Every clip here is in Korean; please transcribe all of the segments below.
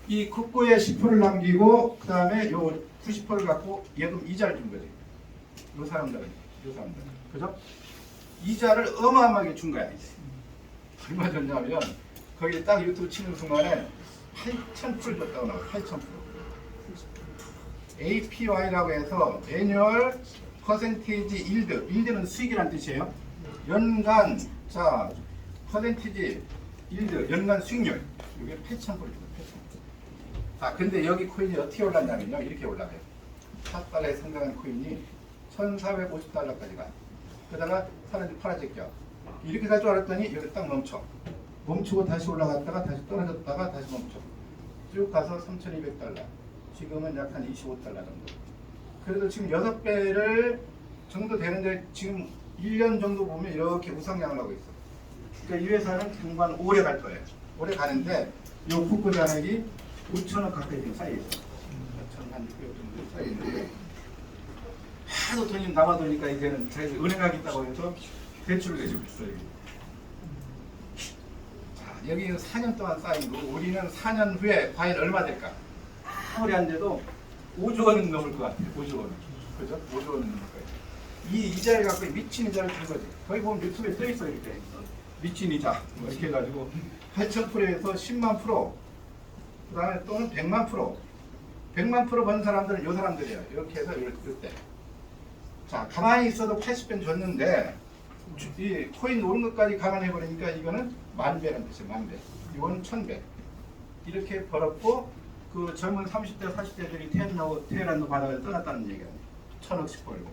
이 국고에 10%를 남기고 그 다음에 요 90%를 갖고 예금 이자를 준 거지. 요 사람들은. 그죠? 이자를 어마어마하게 준 거야. 이제. 얼마 줬냐면 거기 딱 유튜브 치는 순간에 8,000% 줬다고 나와. 8,000%. APY라고 해서 Annual Percentage Yield. Yield는 수익이라는 뜻이에요. 연간 자 퍼센티지 일드 연간 수익률 이게 8,000%. 자 근데 여기 코인이 어떻게 올랐냐면요 이렇게 올라가요. 4달러에 상당한 코인이 1,450달러까지 가. 그러다가 사람들이 팔아제껴. 이렇게 갈 줄 알았더니 여기 딱 멈추고 다시 올라갔다가 다시 떨어졌다가 다시 멈춰. 쭉 가서 3,200달러. 지금은 약 한 25달러 정도. 그래도 지금 6배를 정도 되는데 지금 1년 정도 보면 이렇게 우상향을 하고 있어. 그러니까 이 회사는 당분 오래 갈 거예요. 오래 가는데 이 국고 잔액이 5천억 가까이 지금 쌓여 있어. 5천 한 600억 정도 쌓여 있는데 하도 돈이 남아도니까 이제는 자기 은행 가겠다고 해서 대출을 내주고 있어요. 자, 여기 4년 동안 쌓인 거 우리는 4년 후에 과연 얼마 될까? 아무리 안 돼도 5조 원은 넘을 것 같아요. 5조 원은. 그죠? 5조 원은 넘을 거예요. 이 이자를 갖고 미친 이자를 준 거지. 거기 보면 유튜브에 써있어 이렇게. 미친 이자. 뭐 이렇게 해가지고 8,000%에서 10만 프로. 그 다음에 또는 100만 프로. 100만 프로 번 사람들은 요 사람들이에요. 이렇게 해서 이때. 자, 가만히 있어도 80배는 줬는데 이 코인 오른 것까지 감안해버리니까 이거는 10,000배라는 뜻이에요. 10,000배. 이거는 1,000배. 이렇게 벌었고 그 젊은 30대, 40대들이 테헤란도 바다를 떠났다는 얘기예요. 1,000억씩 벌고.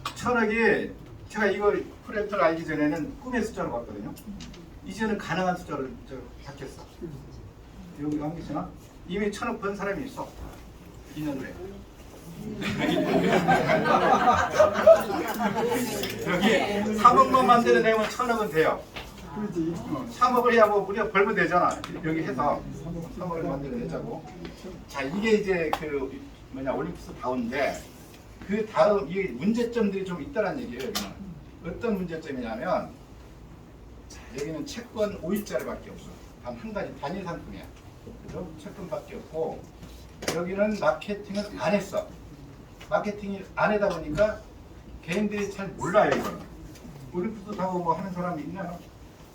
1,000억이 제가 이거 프로젝트를 알기 전에는 꿈의 숫자로 봤거든요. 이제는 가능한 숫자를 바뀌었어. 여기 안 계시나? 이미 1,000억 번 사람이 있어. 2년 후에. 여기 3억만 만들어내면 1,000억은 돼요. 3억을 해야 뭐 우리가 벌면 되잖아. 여기 해서 3억을 만들어내자고. 자, 이게 이제 그 올림피스 다운데 그 다음 이 문제점들이 좀 있다는 얘기예요. 여기는 어떤 문제점이냐면 자, 여기는 채권 5일짜리밖에 없어. 단 한 가지 단일 상품이야. 그죠? 채권밖에 없고 여기는 마케팅을 안 했어. 마케팅을 안 하다 보니까 개인들이 잘 몰라요. 이거는 올림피스 타고 뭐 하는 사람이 있나?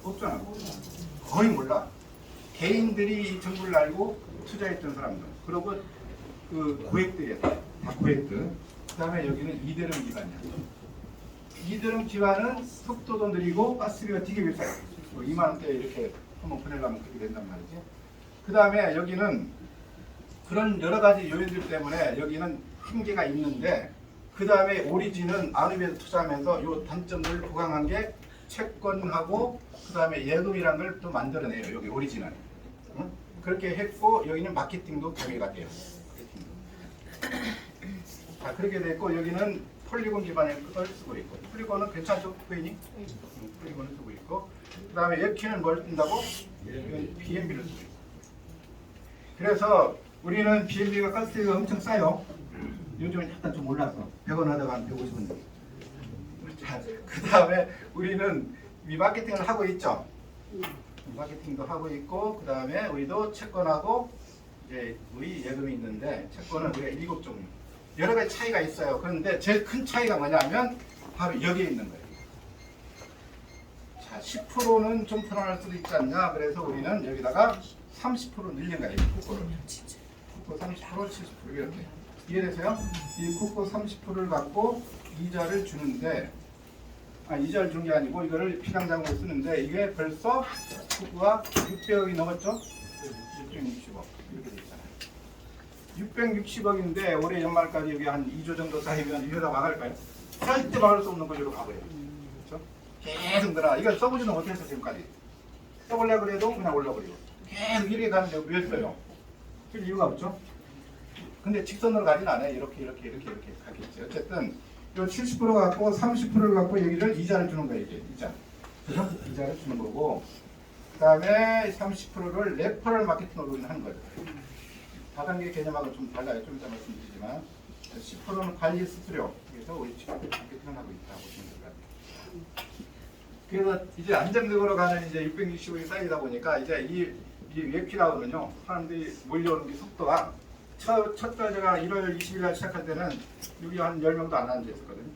없잖아. 거의 몰라. 개인들이 이 정보를 알고 투자했던 사람들. 그리고 그 고액들이야. 다 고액들. 그 다음에 여기는 이대름 기반이야. 이대름 기반은 속도도 느리고 가스비가 되게 비싸요. 2만 원대 이렇게 한번 보내려면 그렇게 된단 말이지. 그 다음에 여기는 그런 여러 가지 요인들 때문에 여기는 한계가 있는데 그 다음에 오리진은 아누비에서 투자하면서 요 단점들을 부강한 게 채권하고 그 다음에 예금이라는 걸 또 만들어내요. 여기 오리진은. 응? 그렇게 했고 여기는 마케팅도 병행가 돼요. 자, 그렇게 됐고 여기는 폴리곤 기반의 걸 쓰고 있고 폴리곤은 괜찮죠? 코인이? 폴리곤을 쓰고 있고 그 다음에 웹키는 뭘 뜬다고? BNB를 쓰고 있고 그래서 우리는 BNB가 가스비가 엄청 싸요. 요즘은 약간 좀 올랐어. 100원 하다가 한 150원 되고 그 다음에 우리는 이 마케팅을 하고 있죠. 마케팅도 하고 있고 그 다음에 우리도 채권하고 이제 우리 예금이 있는데 채권은 우리가 7종류 여러 가지 차이가 있어요. 그런데 제일 큰 차이가 뭐냐면 바로 여기에 있는 거예요. 자, 10%는 좀 불안할 수도 있지 않냐. 그래서 우리는 여기다가 30% 늘린 거예요. 국고를. 국고 30%, 70% 이렇게. 이해되세요? 이 국고 30%를 갖고 이자를 주는데 이자를 준 게 아니고 이거를 피난장으로 쓰는데 이게 벌써 국고가 600억이 넘었죠? 660억 이렇게 돼 있잖아요. 660억인데 올해 연말까지 여기 한 2조 정도 쌓이면 이 회사 망할까요? 절대 막을 수 없는 구조로 가버려요. 그렇죠? 계속 늘어. 이걸 써보지는 못했어 지금까지. 써보려고 그래도 그냥 올라버리고 계속 이렇게 가는데 왜 써요? 쓸 이유가 없죠? 근데 직선으로 가진 않아요. 이렇게 가겠지. 어쨌든 이 70%가 갖고 30%를 갖고 여기를 이자를 주는 거예요. 이게 이자. 그죠? 이자를 주는 거고 그 다음에 30%를 레퍼럴 마케팅으로 하는 거죠. 다단계 개념하고 좀 달라요. 좀 이따 말씀드리지만 10%는 관리 수수료. 그래서 우리 지금 마케팅을 하고 있다고 보시면 될 것 같아요. 그래서 이제 안정적으로 가는 이제 660억이 쌓이다 보니까 이제 이 이게 왜 필요하거든요. 사람들이 몰려오는 게 속도가 첫 달제가 1월 20일 날 시작할 때는 여기 한 10명도 안 앉아있었거든요.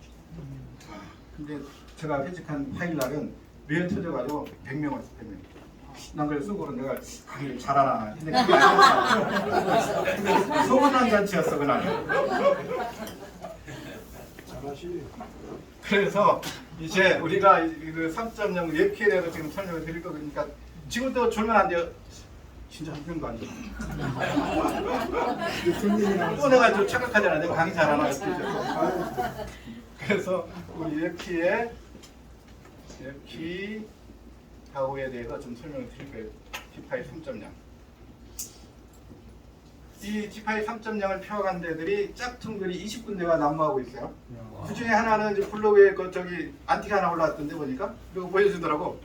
근데 제가 회식한 파일 날은 매일 터져가지고 100명 왔어, 100명. 난 그래서 속으로 내가 강의를 잘하나 근데 그게 아니었어. 소문난 잔치였어 그날은. 그래서 이제 우리가 그 3.0 웹키에 대해서 지금 설명을 드릴 거니까 지금부터 졸면 안 돼요. 진짜 한 명도 아니죠. 또 내가 좀 착각하잖아. 내가 강의 잘하나 했죠. 그래서 우리 웹키 가오에 대해서 좀 설명을 드릴 거예요. 디파이 3.0. 이 디파이 3.0을 펴간 데들이 짝퉁들이 20군데가 난무하고 있어요. 그 중에 하나는 이제 블로그에 그 저기 안티가 하나 올라왔던데 보니까 그거 보여주더라고.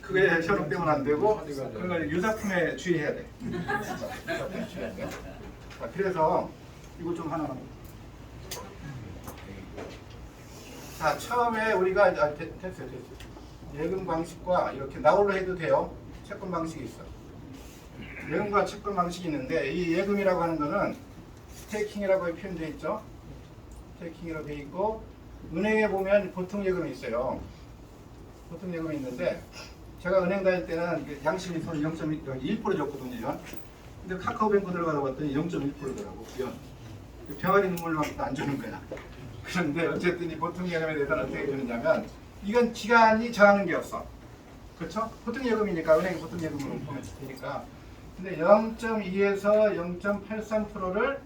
그게 현혹되면 안 되고 그걸 유사품에 주의해야 돼. 유사품에 주의해야 돼. 자, 그래서 이거 좀 하나만. 자, 처음에 우리가 됐어요. 예금 방식과 이렇게 나홀로 해도 돼요. 채권 방식이 있어. 예금과 채권 방식이 있는데 이 예금이라고 하는 거는 스테이킹이라고 표현되어 있죠. 스테이킹이라고 되어 있고 은행에 보면 보통 예금이 있어요. 보통 예금이 있는데 제가 은행 다닐 때는 양심이 손 0.1% 줬거든요. 근데 카카오뱅크 들어가다 봤더니 0.1%더라고. 병아리 눈물만큼도 안 주는 거야. 그런데 어쨌든 이 보통 예금에 대해서는 어떻게 주느냐면 이건 기간이 정하는 게 없어. 그렇죠? 보통 예금이니까 은행이 보통 예금으로 보면 되니까. 근데 0.2에서 0.83%를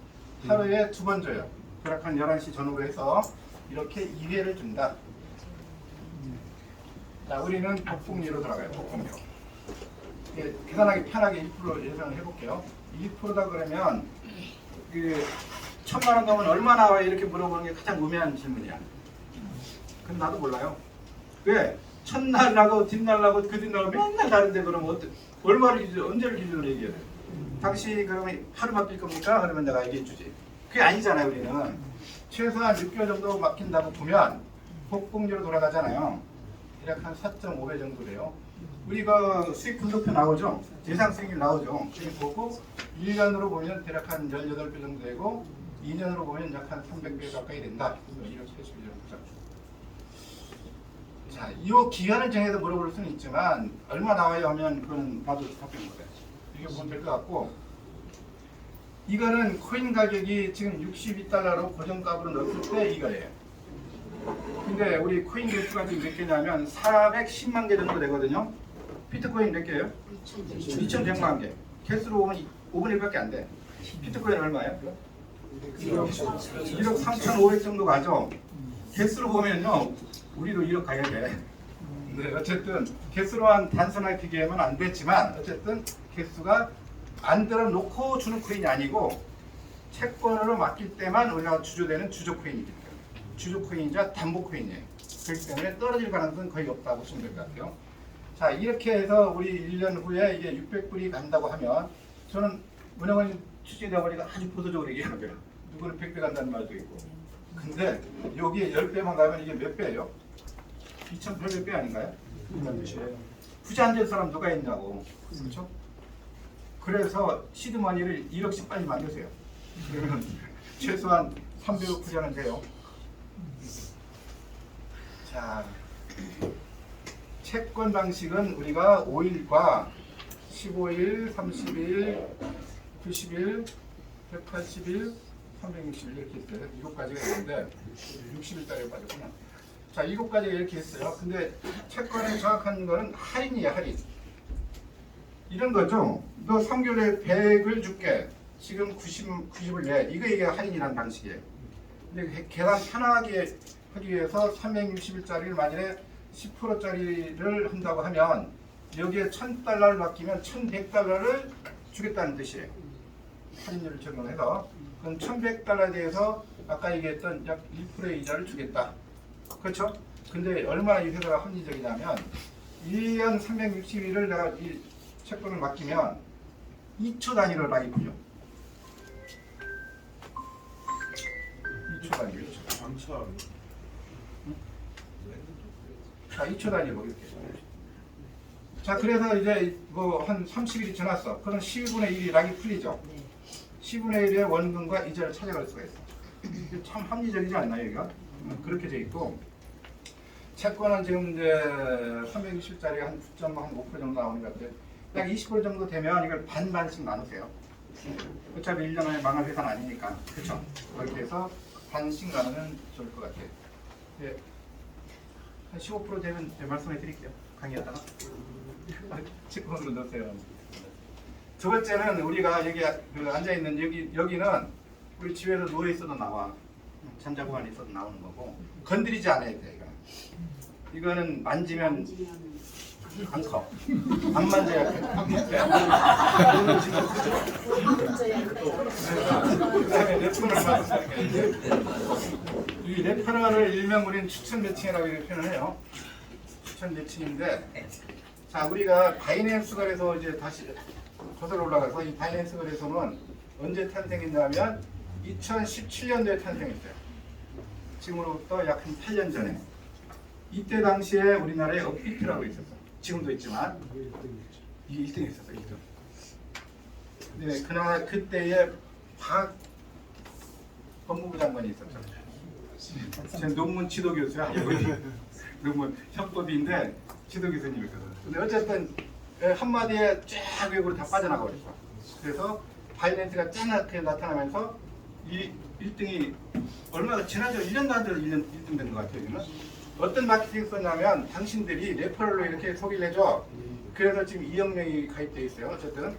하루에 2번 줘요. 그렇게 한 11시 전후로 해서 이렇게 2회를 준다. 자, 우리는 복분위로 들어가요. 복분위로. 계산하기 편하게 1% 예상을 해볼게요. 2%다 그러면 그 1,000만 원 넣으면 얼마 나와 이렇게 물어보는 게 가장 우매한 질문이야. 근데 나도 몰라요. 왜? 첫날 나고 뒷날 나고 그 뒷날 맨날 다른데 그러면 얼마를 기준, 언제를 기준으로 얘기해야 돼? 당시 그러면 하루 맡길 겁니까? 그러면 내가 얘기해 주지. 그게 아니잖아요. 우리는 최소한 6개월 정도 맡긴다고 보면 복분위로 돌아가잖아요. 대략 한 4.5배 정도 돼요. 우리가 수익 분석표 나오죠? 예상 수익률 나오죠? 그걸 보고 1년으로 보면 대략 한 18배 정도 되고 2년으로 보면 약 한 300배 가까이 된다. 이렇게 수익률을 보자. 자, 이 기간을 정해서 물어볼 수는 있지만 얼마 나와요 하면 그건 나도 답변 못해. 이게 보면 될 것 같고 이거는 코인 가격이 지금 62달러로 고정값으로 넣었을 때 이거예요. 근데 우리 코인 개수가 지금 몇 개냐면 410만 개 정도 되거든요. 비트코인 몇 개예요? 2,100만 개. 개수로 보면 5분의 1밖에 안 돼. 비트코인 얼마예요? 1억 3,500 정도 가죠. 개수로 보면요. 우리도 1억 가야 돼. 네, 어쨌든 개수로만 단순하게 비교하면 안 됐지만 어쨌든 개수가 안 들어놓고 주는 코인이 아니고 채권으로 맡길 때만 우리가 주조되는 주조 코인이기 때문에 주조 코인이자 담보 코인이에요. 그렇기 때문에 떨어질 가능성은 거의 없다고 보시면 될 것 같아요. 자, 이렇게 해서 우리 1년 후에 이게 600불이 간다고 하면 저는 은행원 출신이다 보니까 아주 보수적으로 얘기하고요. 누구는 100배 간다는 말도 있고. 근데 여기에 10배만 가면 이게 몇 배예요? 2,800배 아닌가요? 부자 안 될 사람 누가 있냐고. 그렇죠? 그래서 시드머니를 1억씩 빨리 만드세요. 그러면 최소한 300억 부자는 돼요. 자, 채권 방식은 우리가 5일과 15일, 30일, 90일, 180일, 360일 이렇게 있어요. 7가지가 있는데 60일짜리 빠졌구나. 자, 7가지가 이렇게 있어요. 근데 채권의 정확한 거는 할인이에요. 할인. 이런 거죠. 너 3개월에 100을 줄게. 지금 90을 내. 이게 할인이라는 방식이에요. 근데 계산 편하게 하기 위해서 360일짜리를 만일에 10%짜리를 한다고 하면 여기에 1,000달러를 맡기면 1,100달러를 주겠다는 뜻이에요. 할인율을 적용해서. 그럼 1,100달러에 대해서 아까 얘기했던 약 1%의 이자를 주겠다. 그렇죠? 근데 얼마나 이 회사가 합리적이냐면 1년 360일을 내가 이 채권을 맡기면 2초 단위로 라이프죠. 2초 단위로. 자, 2초 단위로 이렇게. 자, 그래서 이제 뭐 한 30일이 지났어. 그럼 12분의 1이 락이 풀리죠. 10분의 1의 원근과 이자를 찾아갈 수가 있어. 이게 참 합리적이지 않나요, 여기가? 그렇게 돼 있고. 채권은 지금 이제 360짜리 한 9.5% 정도 나오는 것 같아요. 약 20% 정도 되면 이걸 반반씩 나누세요. 어차피 1년 안에 망할 회사는 아니니까. 그렇죠? 그렇게 해서 반씩 나누면 좋을 것 같아요. 예. 한 15% 되면 말씀해 드릴게요. 강의하다가. 채권으로 넣으세요. 두 번째는 우리가 여기 앉아있는 여기는 우리 집에서 누워있어도 나와. 잠자고 안 있어도 나오는 거고 건드리지 않아야 돼. 이거는 만지면 안 커. 안 만져야 돼. 그다음에 레퍼널 만지니까 이 레퍼널을 일명 우리는 추천 매칭이라고 이렇게 표현을 해요. 추천 매칭인데, 자, 우리가 바이낸스 거래소 이제 다시 거슬러 올라가서 이 바이낸스 거래소는 언제 탄생했냐면 2017년도에 탄생했어요. 지금으로부터 약 한 8년 전에. 이때 당시에 우리나라에 업비트라고 있었어. 지금도 있지만 이게 1등 했었어. 1등. 네, 그나마 그때에 박 법무부 장관이 있었죠. 제 논문 지도 교수야. 논문 협법인데 지도 교수님이거든. 근데 어쨌든 한마디에 쫙 외국으로 다 빠져나가 버렸어. 그래서 바이낸스가 짠하게 나타나면서 이 1등이 얼마나 지난주 1년도 안 돼서 1등 된 것 같아요. 여기는. 어떤 마케팅을 썼냐면 당신들이 레퍼럴로 이렇게 소개를 해줘. 그래서 지금 2억 명이 가입되어 있어요. 어쨌든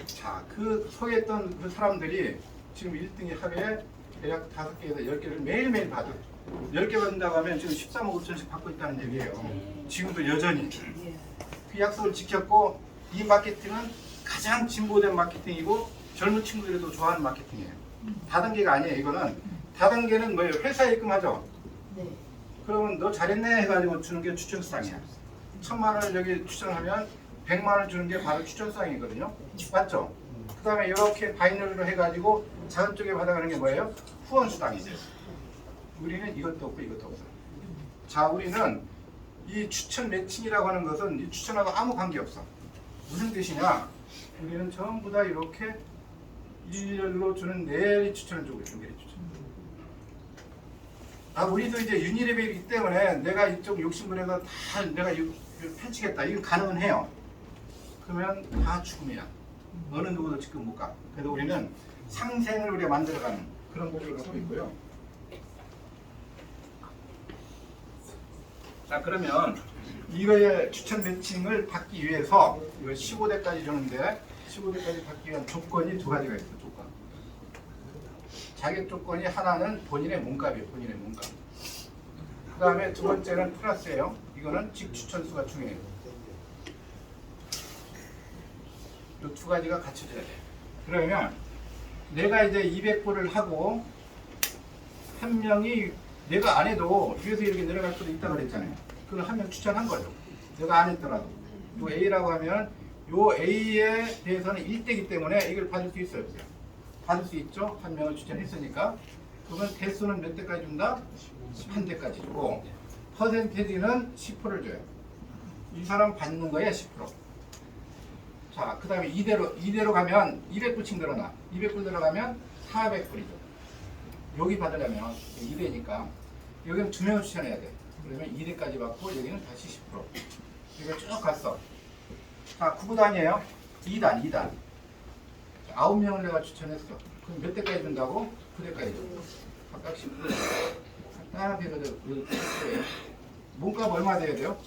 자, 그 소개했던 그 사람들이 지금 1등이 하루에 대략 5개에서 10개를 매일매일 받아. 10개 받는다고 하면 지금 13억 5천씩 받고 있다는 얘기예요. 지금도 여전히 그 약속을 지켰고, 이 마케팅은 가장 진보된 마케팅이고 젊은 친구들도 좋아하는 마케팅이에요. 다단계가 아니에요. 이거는 다단계는 뭐예요? 회사에 입금하죠. 그러면 너 잘했네 해가지고 주는 게 추천수당이야. 1000만 원을 여기 추천하면 100만 원을 주는 게 바로 추천수당이거든요. 맞죠? 그 다음에 이렇게 바이너리로 해가지고 작은 쪽에 받아가는 게 뭐예요? 후원수당이죠. 우리는 이것도 없고 이것도 없어요. 자, 우리는 이 추천 매칭이라고 하는 것은 이 추천하고 아무 관계없어. 무슨 뜻이냐? 우리는 전부 다 이렇게 일렬로 주는 내리 추천을 주고 있어요. 내리 추천. 아, 우리도 이제 유니레벨이기 때문에 내가 이쪽 욕심부려서 다 내가 펼치겠다. 이건 가능은 해요. 그러면 다 죽음이야. 어느 누구도 지금 못 가. 그래서 우리는 상생을 우리가 만들어가는 그런 목표를 갖고 있고요. 자, 그러면 이거의 추천 매칭을 받기 위해서 이거 15대까지 주는데 15대까지 받기 위한 조건이 두 가지가 있어요. 조건. 자격 조건이 하나는 본인의 몸값이에요. 본인의 몸값. 그 다음에 두 번째는 플러스예요. 이거는 직추천수가 중요해요. 이 두 가지가 갖춰져야 돼요. 그러면 내가 이제 200불을 하고 한 명이 내가 안 해도 위에서 이렇게 내려갈 수도 있다고 그랬잖아요. 그걸 한 명 추천한 거죠. 내가 안 했더라도. 요 A라고 하면 요 A에 대해서는 1대이기 때문에 이걸 받을 수 있어요. 받을 수 있죠. 한 명을 추천했으니까. 그러면 대수는 몇 대까지 준다? 11대까지 주고 퍼센테이지는 10%를 줘요. 이 사람 받는 거에 10%. 자, 그 다음에 이대로 가면 200불씩 늘어나. 200불 들어가면 400불이죠. 여기 받으려면 2대니까 여기는 2명을 추천해야 돼. 그러면 2대까지 받고 여기는 다시 10%. 이거 쭉 갔어. 자, 9구단이에요. 2단. 9명을 내가 추천했어. 그럼 몇 대까지 준다고? 9대까지 줘. 각각 10%. 딱 해가지고 몸값 얼마 돼야 돼요?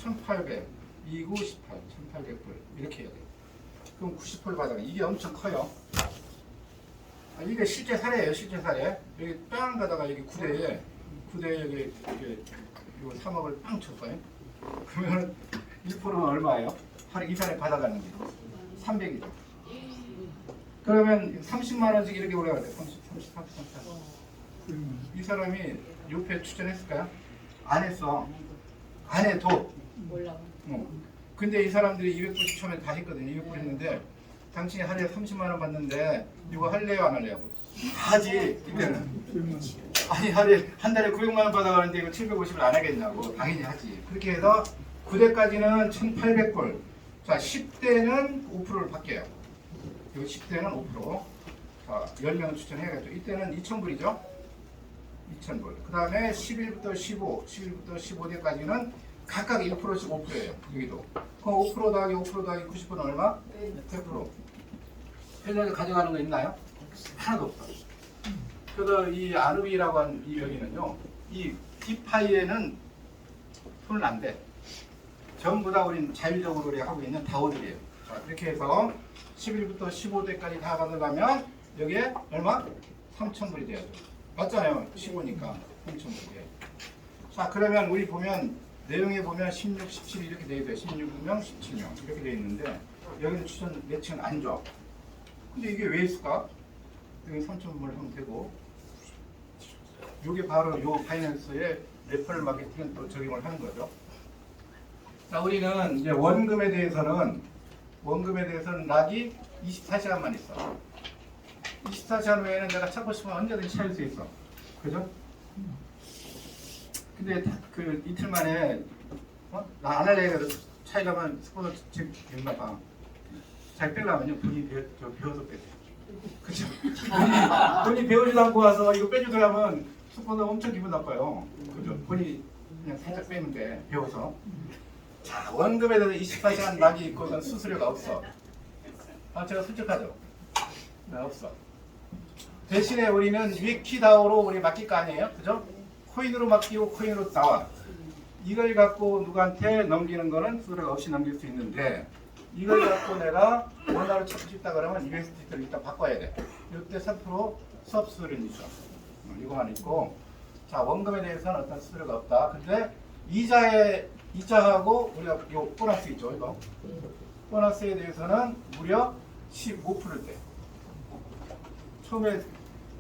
1800. 29, 18, 1800불. 이렇게 해야 돼요. 그럼 90% 받아가. 이게 엄청 커요. 아, 이게 실제 사례예요. 실제 사례. 여기 빵 가다가 여기 9대에 여기 이거 3억을 빵 쳤어요. 그러면 1%는 얼마예요? 하루 이 사람이 받아가는 게 300이죠. 그러면 30만 원씩 이렇게 올라가야 돼요. 30. 이 사람이 옆에 추천했을까요? 안 했어. 안 해도. 몰라. 근데 이 사람들이 200불씩 처음에 다 했거든요. 200불 했는데 당신이 하루에 30만 원 받는데 이거 할래요 안 할래요? 하지. 이때는. 아니 하루에 한 달에 900만 원 받아가는데 이거 750을 안 하겠냐고. 당연히 하지. 그렇게 해서 9대까지는 1,800불. 자, 10대는 5%를 받게요. 여기 10대는 5%. 자, 10명 추천해야겠죠. 이때는 2,000불이죠. 2,000불. 그 다음에 11부터 15, 11부터 15대까지는 각각 1%씩 5%예요. 여기도. 그럼 5% 더하기 5% 더하기 90분은 얼마? 100%. 회사에서 가져가는 거 있나요? 하나도 없어. 그래서 이 아르비라고 하는 이 여기는요, 이 디파이에는 손을 안 대. 전부 다 우리는 자율적으로 우리 하고 있는 다오들이에요. 자, 그렇게 해서 11부터 15대까지 다 받으려면 여기에 얼마? 3,000불이 돼야죠. 맞잖아요. 15니까 3,000불이에요. 자, 그러면 우리 보면 내용에 보면 16, 17 이렇게 돼 있어요. 16명, 17명 이렇게 돼 있는데 여기는 추천 매칭은 안 줘. 근데 이게 왜 있을까? 여기 3,000불 하면 되고, 이게 바로 요 파이낸스의 레퍼럴 마케팅은 또 적용을 하는 거죠. 자, 우리는 이제 원금에 대해서는 락이 24시간만 있어. 24시간 외에는 내가 찾고 싶으면 언제든지 찾을 수 있어. 그죠? 근데 그 이틀 만에 나 안 할래 해서 차이가면 스포너 지금 됐나 봐. 잘 빼려면요 돈이 배워서 빼세요. 그죠? 돈이 배우지도 않고 와서 이거 빼주더라면 스포너 엄청 기분 나빠요. 그죠? 돈이 그냥 살짝 빼면 돼. 배워서. 자, 원금에 대해서 24시간 락이 있고 그건 수수료가 없어. 아, 제가 솔직하죠? 네, 없어. 대신에 우리는 위키다오로 우리 맡길 거 아니에요? 그죠? 코인으로 맡기고 코인으로 나와. 이걸 갖고 누구한테 넘기는 거는 수수료가 없이 넘길 수 있는데, 이걸 갖고 내가 원화로 찾고 싶다 그러면 USDT를 일단 바꿔야 돼. 이때 3% 수업 수수료는 있어. 이거만 있고, 자, 원금에 대해서는 어떤 수수료가 없다. 근데 이자하고 우리가 요 보너스 있죠, 이거. 보너스에 대해서는 무려 15%대. 처음에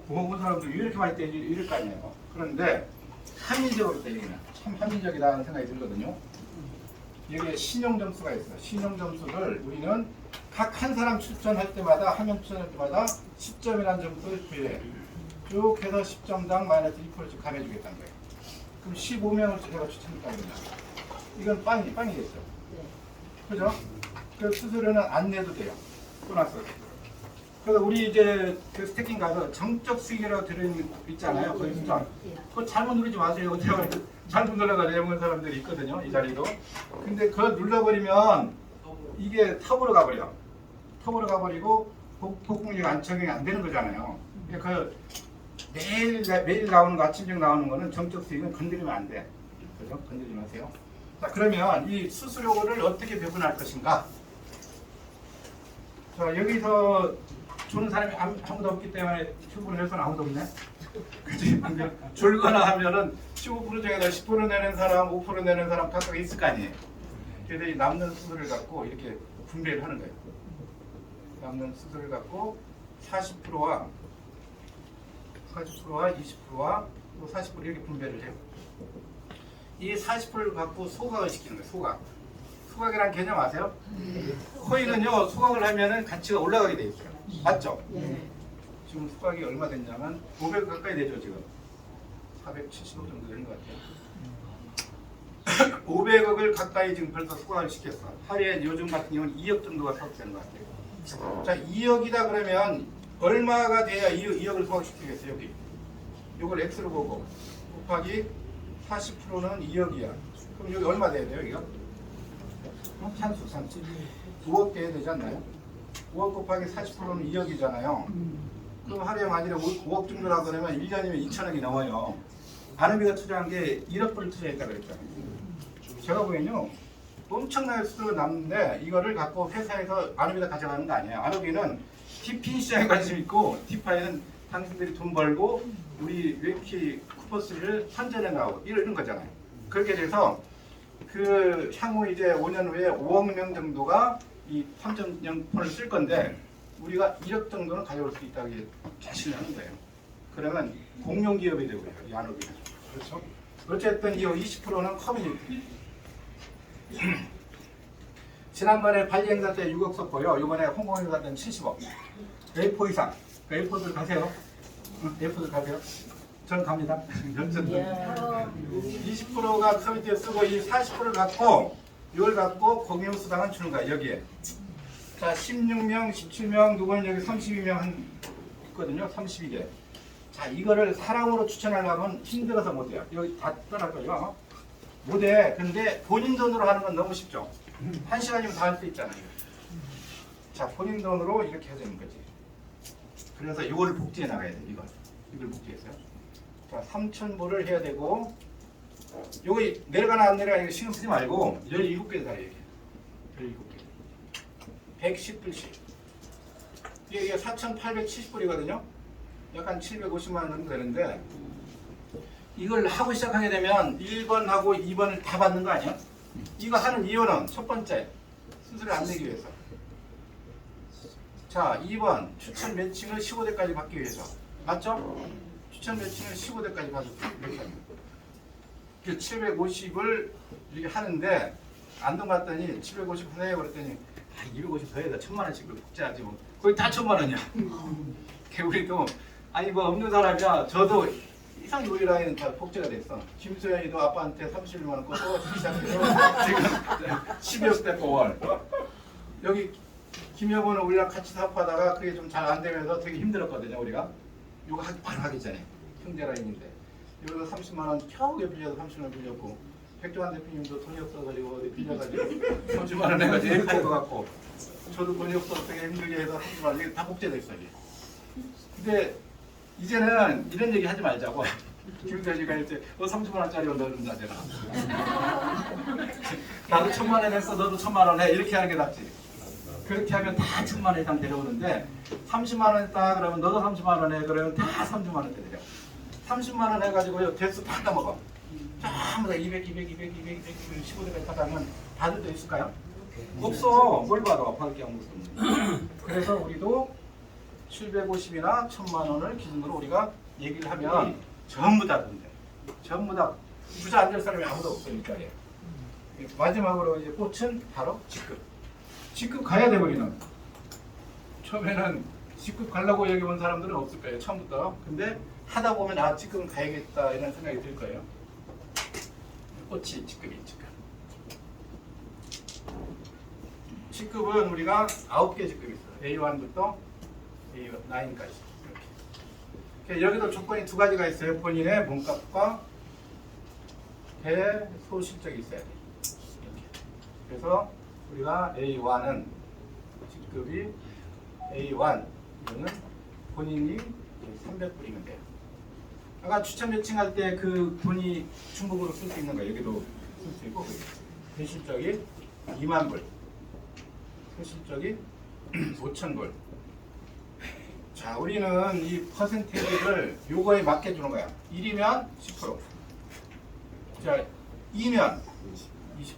온 사람들 이렇게 많이 떼지 이럴 거 아니에요. 그런데 합리적으로 떼기는 참 합리적이라는 생각이 들거든요. 여기에 신용 점수가 있어요. 신용 점수를 우리는 각 한 사람 추천할 때마다, 한 명 추천할 때마다 10점이라는 점수를 부여해. 쭉 해서 10점당 마이너스 2%씩 감해주겠다는 거예요. 그럼 15명을 제가 추천했다고 그러냐. 이건 빵이겠죠. 그죠? 그 수수료는 안 내도 돼요. 보너스. 그래서 우리 이제 그 스태킹 가서 정적 수익이라고 들어있잖아요. 거기 숫자. 그거 잘못 누르지 마세요. 제가 잘못 눌러가 내려온 사람들이 있거든요. 이 자리도. 근데 그거 눌러버리면 이게 탑으로 가버려. 탑으로 가버리고 복공률 안 적용이 안 되는 거잖아요. 그 매일 나오는 거, 아침형 나오는 거는 정적 수익은 건드리면 안 돼. 그죠? 건드리지 마세요. 자, 그러면 이 수수료를 어떻게 배분할 것인가? 자, 여기서 주는 사람이 아무도 없기 때문에 출근을 해서는 아무도 없네. 그치? 줄거나 하면은 15% 중에서 10% 내는 사람, 5% 내는 사람 각각 있을 거 아니에요. 그래서 이 남는 수수료를 갖고 이렇게 분배를 하는 거예요. 남는 수수료를 갖고 40%와 20%와 또 40% 이렇게 분배를 해요. 이 40%를 갖고 소각을 시키는 거예요. 소각이라는 개념 아세요? 코인은요, 소각을 하면은 가치가 올라가게 돼 있어요. 맞죠? 지금 소각이 얼마 됐냐면 500 가까이 되죠. 지금 470억 정도 되는 것 같아요. 500억을 가까이 지금 벌써 소각을 시켰어. 하루에 요즘 같은 경우는 2억 정도가 소각되는 것 같아요. 자, 2억이다 그러면 얼마가 돼야 2억을 소각시키겠어요? 여기 이걸 X로 보고 곱하기 40%는 2억이야. 그럼 여기 얼마 돼야 돼요? 여기가? 산수 5억 돼야 되지 않나요? 5억 곱하기 40%는 2억이잖아요. 그럼 하루에 만일에 5억 정도라 그러면 1년이면 2천억이 넘어요. 아르비가 투자한 게 1억 불을 투자했다 그랬잖아요. 제가 보기엔요, 엄청나게 수수료가 남는데 이거를 갖고 회사에서 아르비가 가져가는 거 아니에요. 아르비는 디피 시장에 관심 있고, 디파이는 당신들이 돈 벌고 우리 웨키 쿠퍼스를 선전해 나오고 이런 거잖아요. 그렇게 돼서 그 향후 이제 5년 후에 5억 명 정도가 이 3.0폰을 쓸 건데 우리가 1억 정도는 가져올 수 있다고 자신을 하는 거예요. 그러면 공용 기업이 되고요, 이 아르비는. 그렇죠? 어쨌든 이 20%는 커뮤니티. 지난번에 발리 행사 때 6억 썼고요. 이번에 홍콩 행사 때는 70억. A4 이상. A4들 가세요. A4들 가세요. 전 갑니다. 20%가 커뮤니티에 쓰고 이 40%를 갖고 이걸 갖고 공유수당은 주는 거야 여기에. 자 16명, 17명, 누구는 여기 32명 있거든요. 32개. 자 이거를 사람으로 추천하려면 힘들어서 못해요. 여기 다 떠날 거죠. 못해. 근데 본인 돈으로 하는 건 너무 쉽죠. 1시간이면 다 할 수 있잖아요. 자 본인 돈으로 이렇게 해야 되는 거지. 그래서 이걸 복제해 나가야 돼. 이걸 복제해서요. 자 3,000불을 해야 되고 요거 내려가나 안 내려가나 이거 신경 쓰지 말고 17개 다 이렇게 17개 110불씩 이게 4,870불이거든요. 약간 750만 원 정도 되는데 이걸 하고 시작하게 되면 1번하고 2번을 다 받는 거 아니야? 이거 하는 이유는 첫 번째 수수료 안 내기 위해서. 자 2번 추천 매칭을 15대까지 받기 위해서. 맞죠? 추천 매칭을 15대까지 받을 이렇게 합니다. 750을 이렇게 하는데 안동 갔더니 750 하네요. 그랬더니 250 더 해야 돼. 1,000만원씩을 복제하지 뭐. 거의 다 1,000만원이야. 우리도 아니 뭐 없는 사람이야. 저도 이상 요리 라인은 다 복제가 됐어. 김소연이도 아빠한테 31만원 꿔서 시작해서 지금 10여 대 월. 여기 김여보는 우리랑 같이 사업하다가 그게 좀 잘 안 되면서 되게 힘들었거든요. 우리가 이거 바로 하기 전에 형제 라인인데 여기서 30만원 겨우 빌려서 30만원 빌렸고 백종환 대표님도 돈이 없어가지고 어디 빌려가지고 30만원 해가지고 애할 것 같고 저도 돈이 없어서 되게 힘들게 해서 30만원 이게 다 복제됐어요. 근데 이제는 이런 얘기 하지 말자고. 김대지가 이제 30만원짜리 넣어준다 제가. 나도 1,000만원 했어 너도 1,000만원 해 이렇게 하는 게 낫지. 그렇게 하면 다 1,000만원 이상 내려오는데 30만원 했다 그러면 너도 30만원 해 그러면 다 30만원 대 내려. 30만원 해가지고 대수 다 따먹어. 전부 다 200, 200, 200, 200, 200, 15대까지 다 가면 받을 데 있을까요? 없어. 뭘 받아? 받을 게 아무것도 없는데. 그래서 우리도 750이나 1,000만원을 기준으로 우리가 얘기를 하면 전부 다 된대. 전부 다 부자 안 될 사람이 아무도 없으니까. 마지막으로 이제 꽃은 바로 직급. 직급 가야 돼 우리는. 처음에는 직급 가려고 여기 온 사람들은 없을 거예요. 처음부터. 근데 하다 보면 아 직급은 가야겠다 이런 생각이 들 거예요. 꽃이 직급이 직급. 직급은 우리가 9개 직급이 있어요. A1부터 A9까지 이렇게. 여기도 조건이 두 가지가 있어요. 본인의 몸값과 배소실적이 있어야 돼요. 이렇게. 그래서 우리가 A1은 직급이 A1 이거는 본인이 300불이면 돼요. 아까 추천 매칭할 때 그 돈이 중국으로 쓸 수 있는 거예요. 여기도 쓸 수 있고 배실적이 2만 불, 소실적이 5,000불. 자, 우리는 이 퍼센테이지를 요거에 맞게 주는 거야. 1이면 10%. 자, 2면 20%.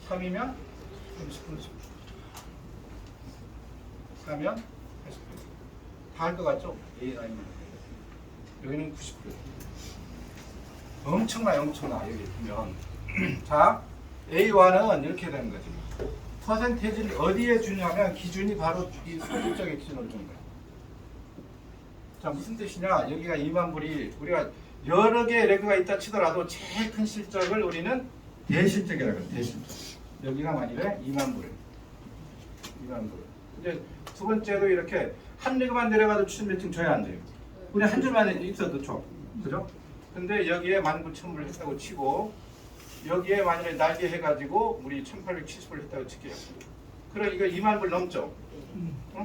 3이면 30%. 4면 80%. 다 할 것 같죠? A9면. 여기는 90%. 엄청나 여기 보면. 자, A1은 이렇게 되는 거지. 퍼센테이지를 어디에 주냐면 기준이 바로 이 소실적인 기준으로 주는 거야. 자, 무슨 뜻이냐? 여기가 2만 불이 우리가 여러 개의 레그가 있다 치더라도 제일 큰 실적을 우리는 대실적이라고 해요. 대실적. 여기가 만일에 2만 불. 2만 불. 이제 두 번째도 이렇게 한 레그만 내려가도 추천 매칭 줘야 안 돼요. 우리 한 줄만 있어도 줘. 그죠? 근데 여기에 19,000불을 했다고 치고 여기에 만약에 날개 해가지고 우리 1,870불 했다고 칠게요. 그럼 이거 2만 불 넘죠?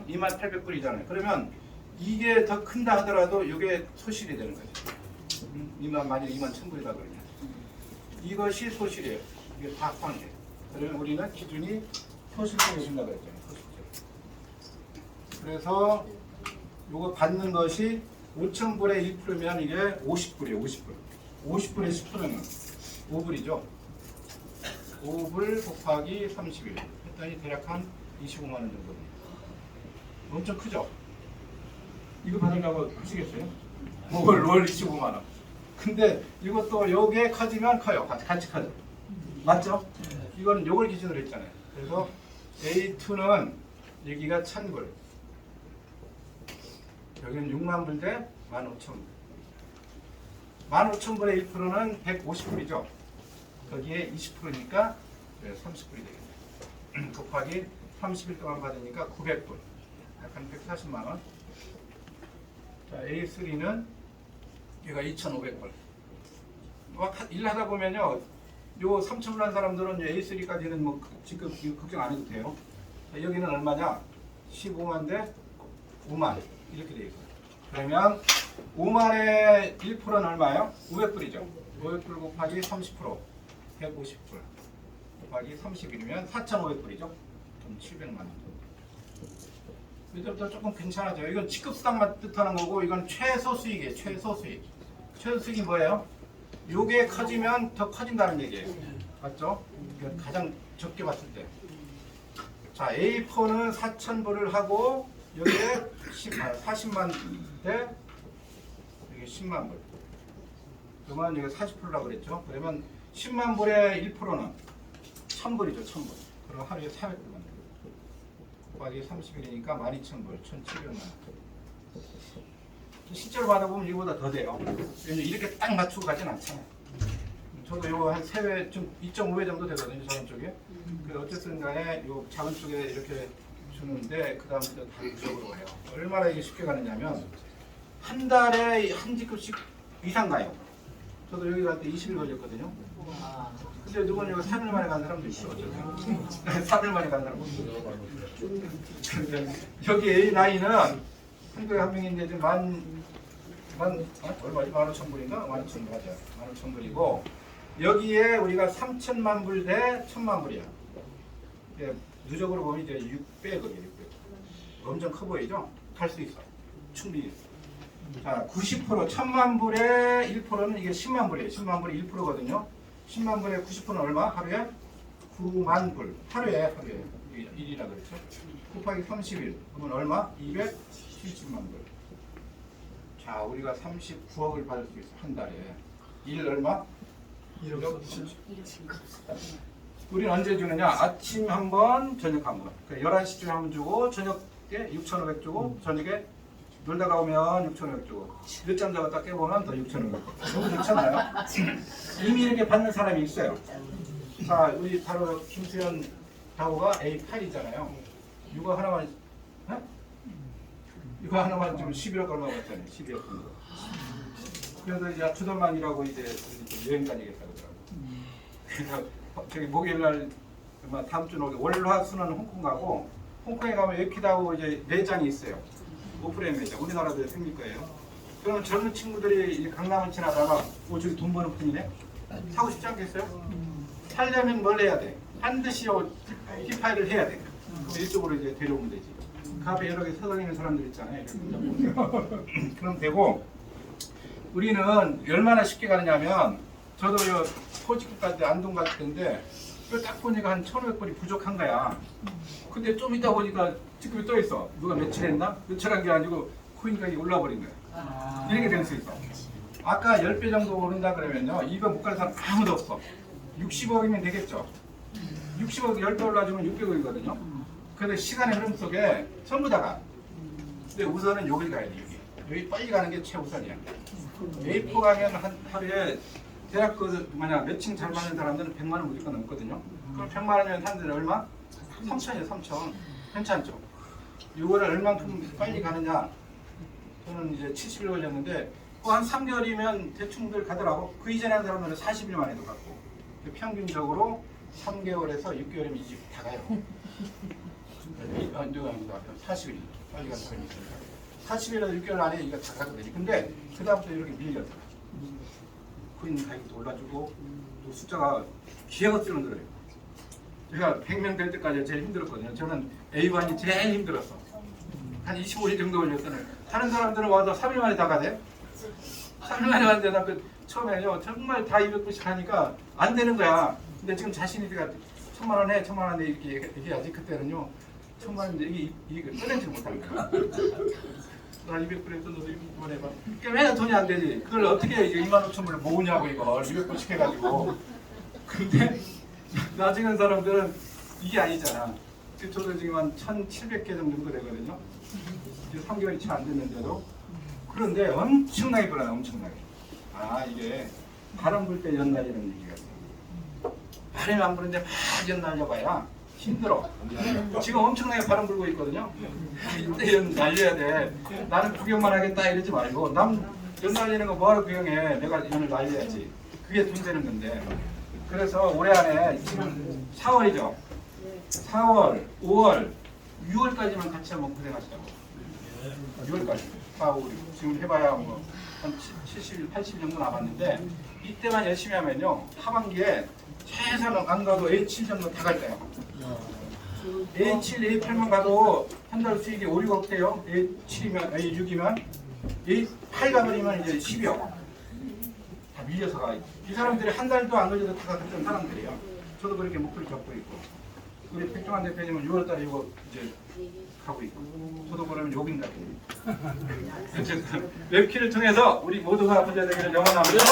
28,800불이잖아요. 그러면 이게 더 큰다 하더라도 이게 소실이 되는 거죠. 만약에 21,000불이다 그러면 이것이 소실이에요. 이게 다 포함돼요. 그러면 우리는 기준이 소실적에 준다고 했잖아요. 소실적. 그래서 요거 받는 것이 5,000불에 1%면 이게 50불이에요. 50불. 50불에 10%면 5불이죠. 5불 곱하기 30일 했더니 대략 한 25만 원 정도 됩니다. 엄청 크죠? 이거 받으려고 하시겠어요? 월 25만 원. 근데 이것도 요게 커지면 커요. 같이 커져. 맞죠? 이거는 요걸 기준으로 했잖아요. 그래서 A2는 여기가 1,000불. 여기는 6만 불 대 15,000불. 15,000불의 1%는 150불이죠. 거기에 20%니까 30불이 되겠네. 곱하기 30일 동안 받으니까 900불. 약한 140만 원. 자, A3는 얘가 2,500불. 일하다 보면요, 요 3,000불 한 사람들은 A3까지는 뭐 지금 걱정 안 해도 돼요. 자, 여기는 얼마냐? 15만 대 5만 이렇게 돼 있어요. 그러면 5만의 1%는 얼마예요? 500불이죠. 500불 곱하기 30%, 150불 곱하기 30일이면 4,500불이죠. 그럼 700만 원. 이제부터 조금 괜찮아져요. 이건 직급수당만 뜻하는 거고, 이건 최소 수익이에요. 최소 수익. 최소 수익이 뭐예요? 요게 커지면 더 커진다는 얘기예요. 맞죠? 그러니까 가장 적게 봤을 때. 자, A4는 4,000불을 하고 여기에 40만 대 여기 10만 불. 그러면 여기 40%라고 그랬죠. 그러면 10만 불의 1%는 1,000불이죠. 1,000불. 그럼 하루에 400불만. 곱하기 30일이니까 12,000불, 1,700만 원. 실제로 받아보면 이거보다 더 돼요. 이렇게 딱 맞추고 가진 않잖아요. 저도 이거 한 3회, 좀 2.5회 정도 되거든요, 저런 쪽에. 어쨌든 간에 요 작은 쪽에 이렇게 주는데, 그 다음부터 다 구적으로 가요. 얼마나 이게 쉽게 가느냐면, 한 달에 한 직급씩 이상 가요. 저도 여기 갈 때 20일 걸렸거든요. 근데 누구는 여기 3일 만에 간 사람도 있어. 3일 만에 간 사람도 있어. 여기 A9은 한국에 한 명인데 지금 얼마지? 15,000불인가? 15,000불 맞아. 15,000불이고 여기에 우리가 3,000만 불 대 1,000만 불이야. 예, 누적으로 보면 이제 600억이에요. 600억. 엄청 커 보이죠? 갈 수 있어. 충분히. 자, 90% 1,000만 불의 1%는 이게 10만 불이에요. 10만 불이 1%거든요. 10만 불의 90%는 얼마? 하루에 9만 불. 하루에 1이라 그랬죠. 곱하기 30일. 그러면 얼마? 270만 불. 자, 우리가 39억을 받을 수 있어. 한 달에. 일 얼마? 1억. 우리는 언제 주느냐? 아침 한 번, 저녁 한 번. 그러니까 11시쯤에 한 번 주고 저녁에 6,500 주고 저녁에 놀다가 오면 6,500 주고 늦잠 자고 딱 깨보면 더 6,500 너무 좋잖아요. 이미 이렇게 받는 사람이 있어요. 자, 우리 바로 김수현 다호가 A8이잖아요. 이거 하나만 이거 하나만 지금 11억 얼마 받잖아요. 12억 정도. 그래서 이제 주말만이라고 이제 여행 다니겠다 그러더라고요. 그래서 저기 목요일 날 다음 주 월화 수는 홍콩 가고 홍콩에 가면 에키다고 이제 매장이 있어요. 오프라인 매장. 우리나라도 생길 거예요. 그러면 젊은 친구들이 강남을 지나다가 저기 돈 버는 분이네? 사고 싶지 않겠어요? 살려면 뭘 해야 돼? 반드시 히파이를 해야 돼. 이쪽으로 이제 데려오면 되지. 그 앞에 여러 개 서성이는 사람들 있잖아요. 그럼 되고 우리는 얼마나 쉽게 가느냐면 저도 포직급 갈 때 안동 갈 때인데 이거 딱 보니까 한 1,500불이 부족한 거야. 근데 좀 있다 보니까 지금 떠 있어. 누가 며칠 했나? 며칠 한 게 아니고 코인 가격이 올라버린 거야. 이렇게 될 수 있어. 아까 10배 정도 오른다 그러면요. 이거 못 갈 사람 아무도 없어. 60억이면 되겠죠. 60억 10배 올라주면 600억이거든요. 근데 시간의 흐름 속에 전부 다가. 근데 우선은 여기 가야 돼. 여기 빨리 가는 게 최우선이야. A4 가면 하루에 대학 만약 매칭 잘 맞는 사람들은 100만 원 무조건 넘거든요. 그럼 100만 원이면 사람들은 얼마? 3천이에요. 3천. 괜찮죠? 이거를 얼만큼 빨리 가느냐? 저는 이제 70일 걸렸는데 한 3개월이면 대충들 가더라고. 그 이전에 한 사람들은 40일 만에도 갔고 평균적으로 3개월에서 6개월이면 이 집 다 가요. 40일 빨리 가는 사람이 있으니까 40일에서 6개월 안에 이거 다 가거든요. 근데 그 다음부터 이렇게 밀려요. 코인 가격도 올라주고 또 숫자가 기하가 줄어들어요. 제가 100명 될 때까지 제일 힘들었거든요. 저는 A1이 제일 힘들었어. 한 25일 정도 걸렸잖아요. 다른 사람들은 와서 3일 만에 다 가대. 3일 만에 왔는데 나 처음에요. 정말 다 200불씩 하니까 안 되는 거야. 근데 지금 자신이 제가 1,000만 원 해, 1,000만 원 해 이렇게 얘기하지. 그때는요. 1,000만 원인데 이게 꺼내지 못하는 거야. 나 200불에 또 너도 200불 해봐. 그러니까 왜 돈이 안 되지? 그걸 어떻게 25,000불을 모으냐고 이걸 200불씩 해가지고. 근데 나중에 사람들은 이게 아니잖아. 저도 지금 한 1,700개 정도 되거든요. 이제 3개월이 채 안 됐는데도. 그런데 엄청나게 불어나, 엄청나게. 아, 이게 바람 불 때 연나 이런 얘기가 있어요. 바람이 안 부는데 막 연날려봐야 힘들어. 지금 엄청나게 바람 불고 있거든요. 이때 연 날려야 돼. 나는 구경만 하겠다 이러지 말고 남 연 날리는 거 뭐하러 구경해. 내가 연을 날려야지. 그게 돈 되는 건데. 그래서 올해 안에 지금 4월이죠. 4월, 5월, 6월까지만 같이 한번 고생하시자고. 6월까지. 4, 5, 6. 지금 해봐야 뭐 한 70일, 80일 정도 남았는데 이때만 열심히 하면요. 하반기에 최소한 안 가도 A7 정도 다 갈 거예요. A7, A8만 가도 한 달 수익이 5, 6억 돼요. A7이면, A6이면 A8 가버리면 이제 10억. 다 밀려서 가. 이 사람들이 한 달도 안 걸려도 다 갔던 사람들이에요. 저도 그렇게 목표를 잡고 있고. 우리 백종환 대표님은 6월달에 이거 이제 가고 있고. 저도 그러면 욕인가 봐요. 어쨌든 웹키를 통해서 우리 모두가 부자 되기를 영원합니다.